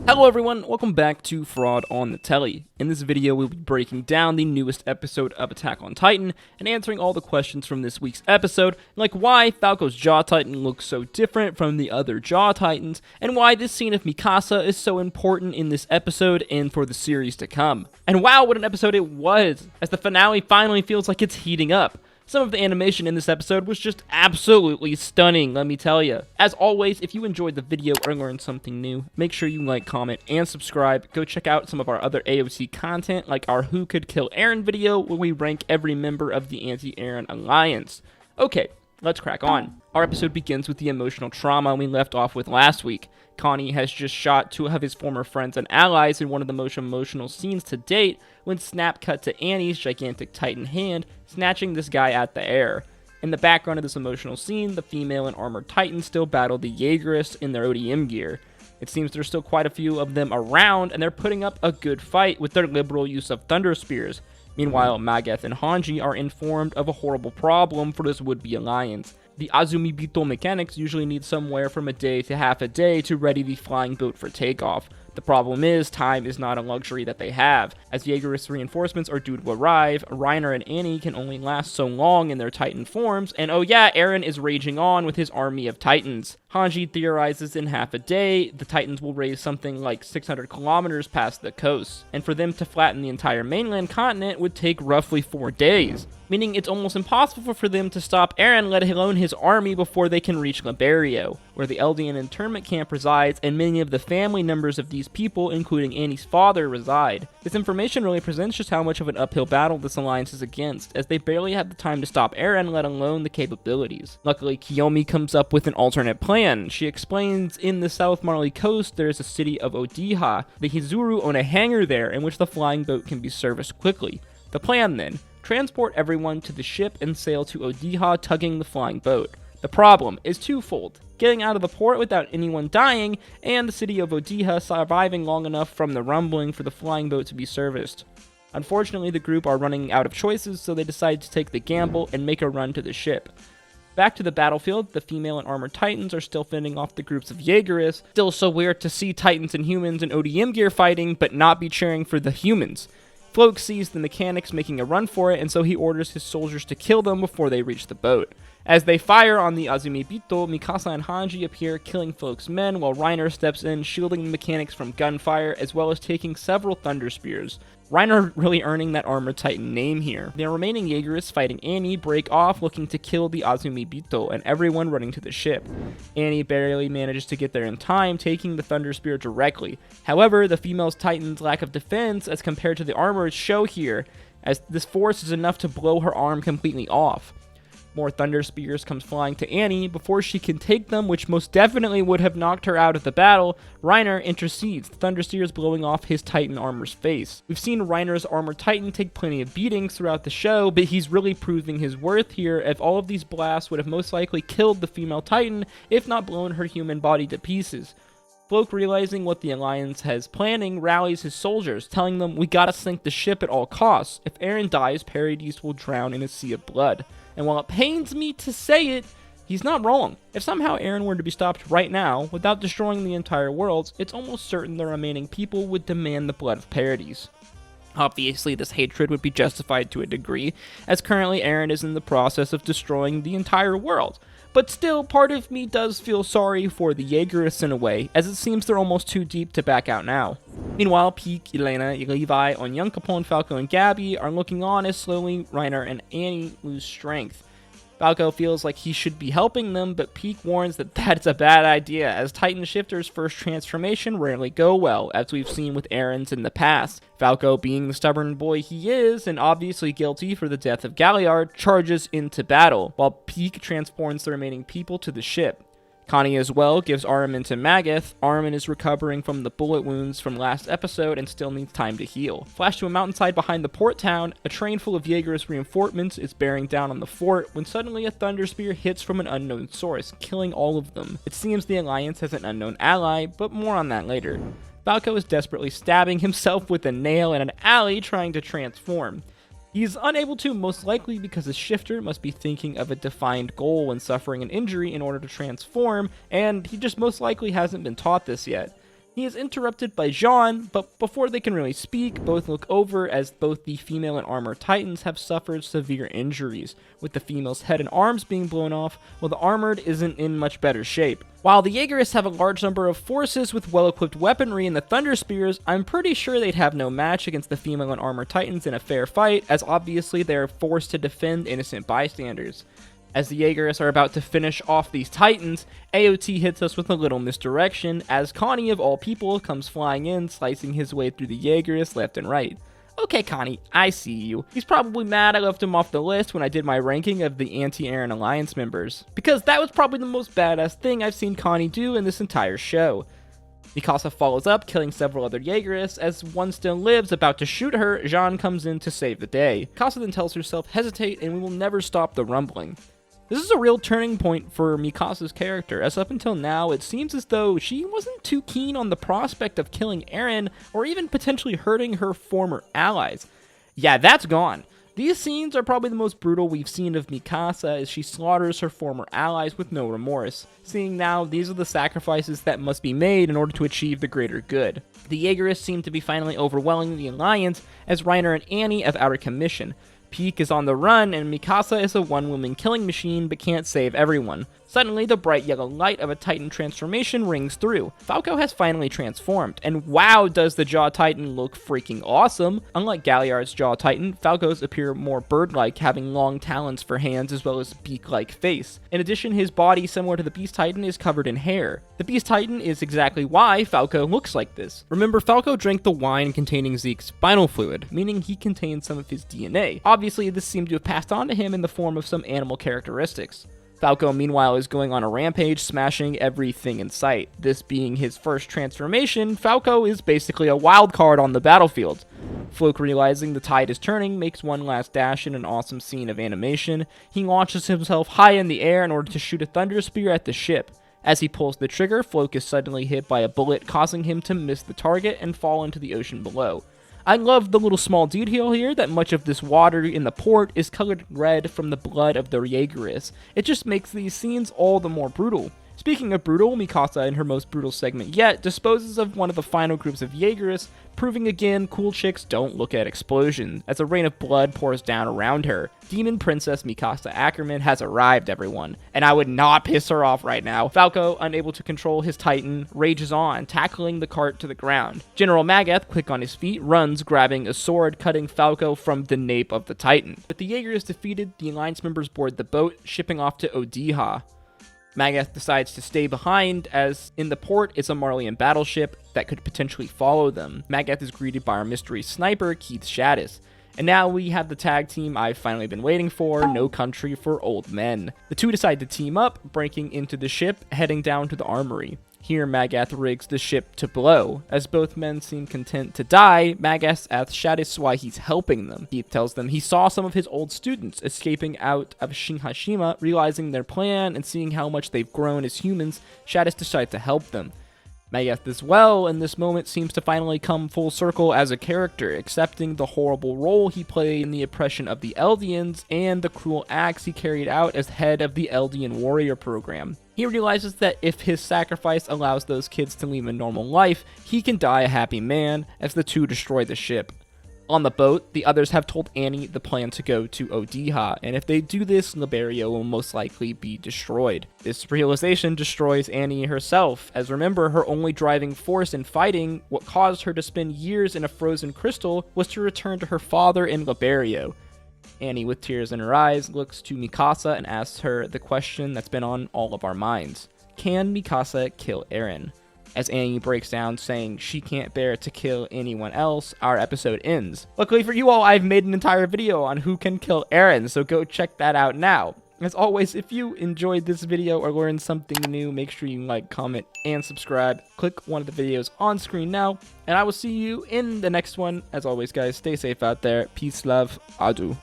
Hello everyone, welcome back to Fraud on the Telly. In this video, we'll be breaking down the newest episode of Attack on Titan and answering all the questions from this week's episode, like why Falco's Jaw Titan looks so different from the other Jaw Titans, and why this scene of Mikasa is so important in this episode and for the series to come. And wow, what an episode it was, as the finale finally feels like it's heating up. Some of the animation in this episode was just absolutely stunning, let me tell you. As always, if you enjoyed the video or learned something new, make sure you like, comment, and subscribe. Go check out some of our other AOC content, like our Who Could Kill Eren video, where we rank every member of the Anti-Eren Alliance. Okay, let's crack on. Our episode begins with the emotional trauma we left off with last week. Connie has just shot two of his former friends and allies in one of the most emotional scenes to date, when snap cut to Annie's gigantic Titan hand, snatching this guy out the air. In the background of this emotional scene, the female and armored Titans still battle the Yeagerists in their ODM gear. It seems there's still quite a few of them around, and they're putting up a good fight with their liberal use of thunder spears. Meanwhile, Magath and Hanji are informed of a horrible problem for this would-be alliance. The Azumibito mechanics usually need somewhere from a day to half a day to ready the flying boat for takeoff. The problem is, time is not a luxury that they have. As Yeagerist reinforcements are due to arrive, Reiner and Annie can only last so long in their Titan forms, and oh yeah, Eren is raging on with his army of Titans. Hanji theorizes in half a day, the Titans will raise something like 600 kilometers past the coast, and for them to flatten the entire mainland continent would take roughly 4 days. Meaning it's almost impossible for them to stop Eren, let alone his army, before they can reach Liberio, where the Eldian internment camp resides, and many of the family members of these people, including Annie's father, reside. This information really presents just how much of an uphill battle this alliance is against, as they barely have the time to stop Eren, let alone the capabilities. Luckily, Kiyomi comes up with an alternate plan. She explains in the South Marley coast there is a city of Odiha. The Hizuru own a hangar there in which the flying boat can be serviced quickly. The plan then: transport everyone to the ship and sail to Odiha, tugging the flying boat. The problem is twofold: getting out of the port without anyone dying, and the city of Odiha surviving long enough from the rumbling for the flying boat to be serviced. Unfortunately, the group are running out of choices, so they decide to take the gamble and make a run to the ship. Back to the battlefield, the female and armored Titans are still fending off the groups of Yeagerists. Still so weird to see Titans and humans in ODM gear fighting, but not be cheering for the humans. Falco sees the mechanics making a run for it, and so he orders his soldiers to kill them before they reach the boat. As they fire on the Azumibito, Mikasa and Hanji appear, killing Falco's men, while Reiner steps in, shielding the mechanics from gunfire, as well as taking several thunder spears. Reiner really earning that armored Titan name here. The remaining Yeagerists fighting Annie break off, looking to kill the Azumibito, and everyone running to the ship. Annie barely manages to get there in time, taking the thunder spear directly. However, the female Titan's lack of defense as compared to the armor's show here, as this force is enough to blow her arm completely off. More thunder spears comes flying to Annie. Before she can take them, which most definitely would have knocked her out of the battle, Reiner intercedes, the thunder spears blowing off his Titan armor's face. We've seen Reiner's armored Titan take plenty of beatings throughout the show, but he's really proving his worth here, as all of these blasts would have most likely killed the female Titan, if not blown her human body to pieces. Falco, realizing what the Alliance has planning, rallies his soldiers, telling them, "We gotta sink the ship at all costs. If Eren dies, Paradis will drown in a sea of blood." And while it pains me to say it, he's not wrong. If somehow Eren were to be stopped right now, without destroying the entire world, it's almost certain the remaining people would demand the blood of Paradis. Obviously, this hatred would be justified to a degree, as currently Eren is in the process of destroying the entire world. But still, part of me does feel sorry for the Yeagerists in a way, as it seems they're almost too deep to back out now. Meanwhile, Pieck, Elena, Levi, Onyankopon, Falco, and Gabby are looking on as slowly Reiner and Annie lose strength. Falco feels like he should be helping them, but Pieck warns that that's a bad idea, as Titan Shifter's first transformation rarely go well, as we've seen with Eren's in the past. Falco, being the stubborn boy he is, and obviously guilty for the death of Galliard, charges into battle, while Pieck transports the remaining people to the ship. Connie as well gives Armin to Magath. Armin is recovering from the bullet wounds from last episode and still needs time to heal. Flash to a mountainside behind the port town. A train full of Yeagerist reinforcements is bearing down on the fort when suddenly a thunder spear hits from an unknown source, killing all of them. It seems the Alliance has an unknown ally, but more on that later. Falco is desperately stabbing himself with a nail in an alley trying to transform. He's unable to, most likely because his shifter must be thinking of a defined goal when suffering an injury in order to transform, and he just most likely hasn't been taught this yet. He is interrupted by Jean, but before they can really speak, both look over as both the female and armor titans have suffered severe injuries, with the female's head and arms being blown off, while the armored isn't in much better shape. While the Yeagerists have a large number of forces with well-equipped weaponry and the Thunder Spears, I'm pretty sure they'd have no match against the female and armor titans in a fair fight, as obviously they are forced to defend innocent bystanders. As the Yeagerists are about to finish off these titans, AOT hits us with a little misdirection, as Connie of all people comes flying in, slicing his way through the Yeagerists left and right. Okay, Connie, I see you. He's probably mad I left him off the list when I did my ranking of the anti-Eren Alliance members, because that was probably the most badass thing I've seen Connie do in this entire show. Mikasa follows up, killing several other Yeagerists. As one still lives, about to shoot her, Jean comes in to save the day. Mikasa then tells herself, hesitate and we will never stop the rumbling. This is a real turning point for Mikasa's character, as up until now, it seems as though she wasn't too keen on the prospect of killing Eren, or even potentially hurting her former allies. Yeah, that's gone. These scenes are probably the most brutal we've seen of Mikasa, as she slaughters her former allies with no remorse. Seeing now, these are the sacrifices that must be made in order to achieve the greater good. The Yeagerists seem to be finally overwhelming the Alliance, as Reiner and Annie have out of commission. Peak is on the run, and Mikasa is a one-woman killing machine but can't save everyone. Suddenly, the bright yellow light of a Titan transformation rings through. Falco has finally transformed, and wow does the Jaw Titan look freaking awesome! Unlike Galliard's Jaw Titan, Falco's appear more bird-like, having long talons for hands as well as a beak-like face. In addition, his body, similar to the Beast Titan, is covered in hair. The Beast Titan is exactly why Falco looks like this. Remember, Falco drank the wine containing Zeke's spinal fluid, meaning he contained some of his DNA. Obviously, this seemed to have passed on to him in the form of some animal characteristics. Falco, meanwhile, is going on a rampage, smashing everything in sight. This being his first transformation, Falco is basically a wild card on the battlefield. Floke, realizing the tide is turning, makes one last dash in an awesome scene of animation. He launches himself high in the air in order to shoot a Thunder Spear at the ship. As he pulls the trigger, Floke is suddenly hit by a bullet, causing him to miss the target and fall into the ocean below. I love the little small detail here that much of this water in the port is colored red from the blood of the Yeagerists. It just makes these scenes all the more brutal. Speaking of brutal, Mikasa, in her most brutal segment yet, disposes of one of the final groups of Yeagerists, proving again cool chicks don't look at explosions, as a rain of blood pours down around her. Demon Princess Mikasa Ackerman has arrived, everyone, and I would not piss her off right now. Falco, unable to control his Titan, rages on, tackling the cart to the ground. General Magath, quick on his feet, runs, grabbing a sword, cutting Falco from the nape of the Titan. With the Yeagers defeated, the Alliance members board the boat, shipping off to Odiha. Magath decides to stay behind, as in the port is a Marleyan battleship that could potentially follow them. Magath is greeted by our mystery sniper, Keith Shaddis. And now we have the tag team I've finally been waiting for, No Country for Old Men. The two decide to team up, breaking into the ship, heading down to the armory. Here, Magath rigs the ship to blow. As both men seem content to die, Magath asks Shaddis why he's helping them. Keith tells them he saw some of his old students escaping out of Shinhashima, realizing their plan and seeing how much they've grown as humans. Shaddis decides to help them. Magath as well, in this moment, seems to finally come full circle as a character, accepting the horrible role he played in the oppression of the Eldians and the cruel acts he carried out as head of the Eldian warrior program. He realizes that if his sacrifice allows those kids to live a normal life, he can die a happy man, as the two destroy the ship. On the boat, the others have told Annie the plan to go to Odiha, and if they do this, Liberia will most likely be destroyed. This realization destroys Annie herself, as remember, her only driving force in fighting, what caused her to spend years in a frozen crystal, was to return to her father in Liberia. Annie, with tears in her eyes, looks to Mikasa and asks her the question that's been on all of our minds. Can Mikasa kill Eren? As Annie breaks down, saying she can't bear to kill anyone else, our episode ends. Luckily for you all, I've made an entire video on who can kill Eren, so go check that out now. As always, if you enjoyed this video or learned something new, make sure you like, comment, and subscribe. Click one of the videos on screen now, and I will see you in the next one. As always, guys, stay safe out there. Peace, love, adieu.